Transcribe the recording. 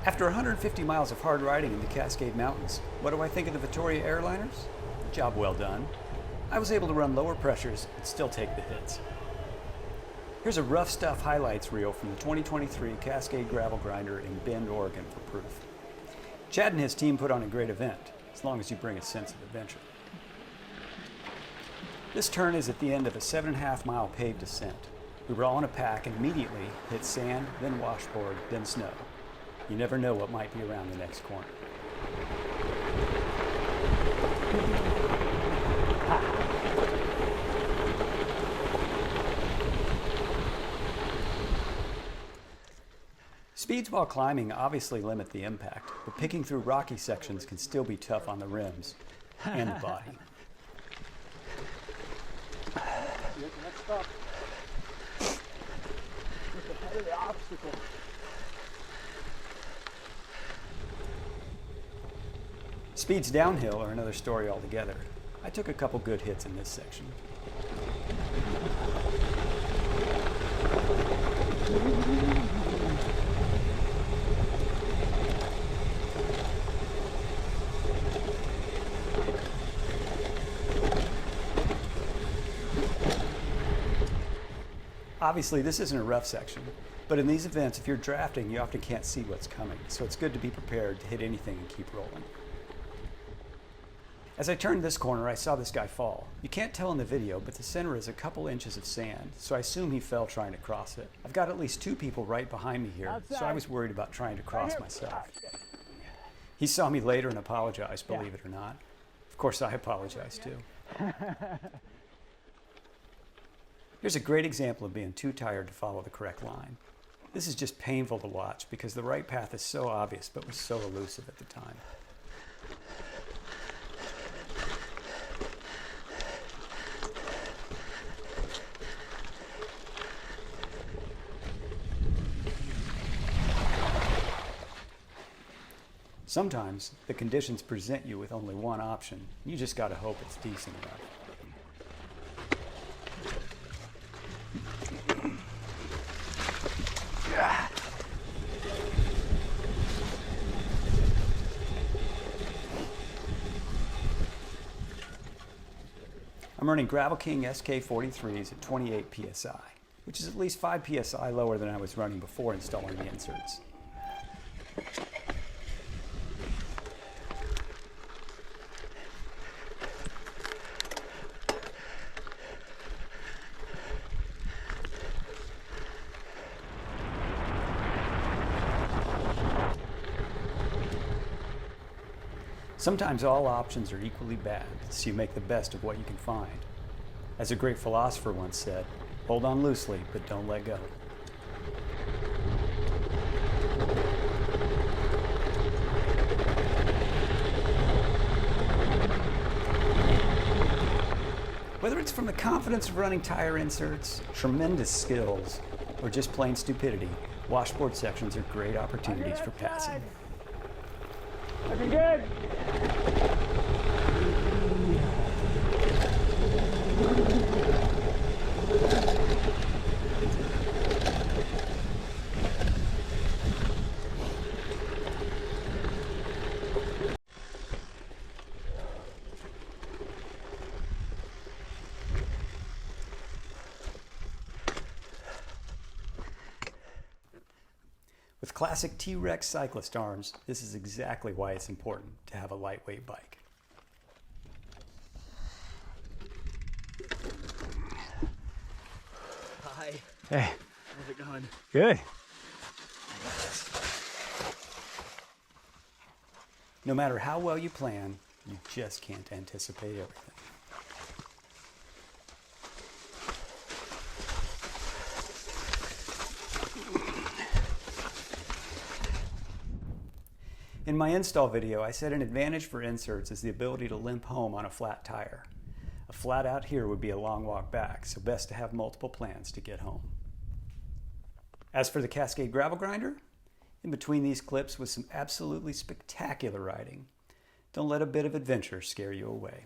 After 150 miles of hard riding in the Cascade Mountains, what do I think of the Vittoria Air Liners? Job well done. I was able to run lower pressures and still take the hits. Here's a rough stuff highlights reel from the 2023 Cascade Gravel Grinder in Bend, Oregon for proof. Chad and his team put on a great event, as long as you bring a sense of adventure. This turn is at the end of a 7.5 mile paved descent. We were all in a pack and immediately hit sand, then washboard, then snow. You never know what might be around the next corner. Speeds while climbing obviously limit the impact, but picking through rocky sections can still be tough on the rims and the body. Next stop. With the head of the obstacle. Speeds downhill are another story altogether. I took a couple good hits in this section. Obviously, this isn't a rough section, but in these events, if you're drafting, you often can't see what's coming, so it's good to be prepared to hit anything and keep rolling. As I turned this corner, I saw this guy fall. You can't tell in the video, but the center is a couple inches of sand, so I assume he fell trying to cross it. I've got at least two people right behind me here, so I was worried about trying to cross myself. He saw me later and apologized, believe it or not. Of course, I apologize too. Here's a great example of being too tired to follow the correct line. This is just painful to watch because the right path is so obvious, but was so elusive at the time. Sometimes the conditions present you with only one option. You just gotta hope it's decent enough. I'm running Gravel King SK43s at 28 PSI, which is at least 5 PSI lower than I was running before installing the inserts. Sometimes all options are equally bad, so you make the best of what you can find. As a great philosopher once said, hold on loosely, but don't let go. Whether it's from the confidence of running tire inserts, tremendous skills, or just plain stupidity, washboard sections are great opportunities for passing. Looking good. With classic T-Rex cyclist arms, this is exactly why it's important to have a lightweight bike. Hi. Hey. How's it going? Good. No matter how well you plan, you just can't anticipate everything. In my install video, I said an advantage for inserts is the ability to limp home on a flat tire. A flat out here would be a long walk back, so best to have multiple plans to get home. As for the Cascade Gravel Grinder, in between these clips was some absolutely spectacular riding. Don't let a bit of adventure scare you away.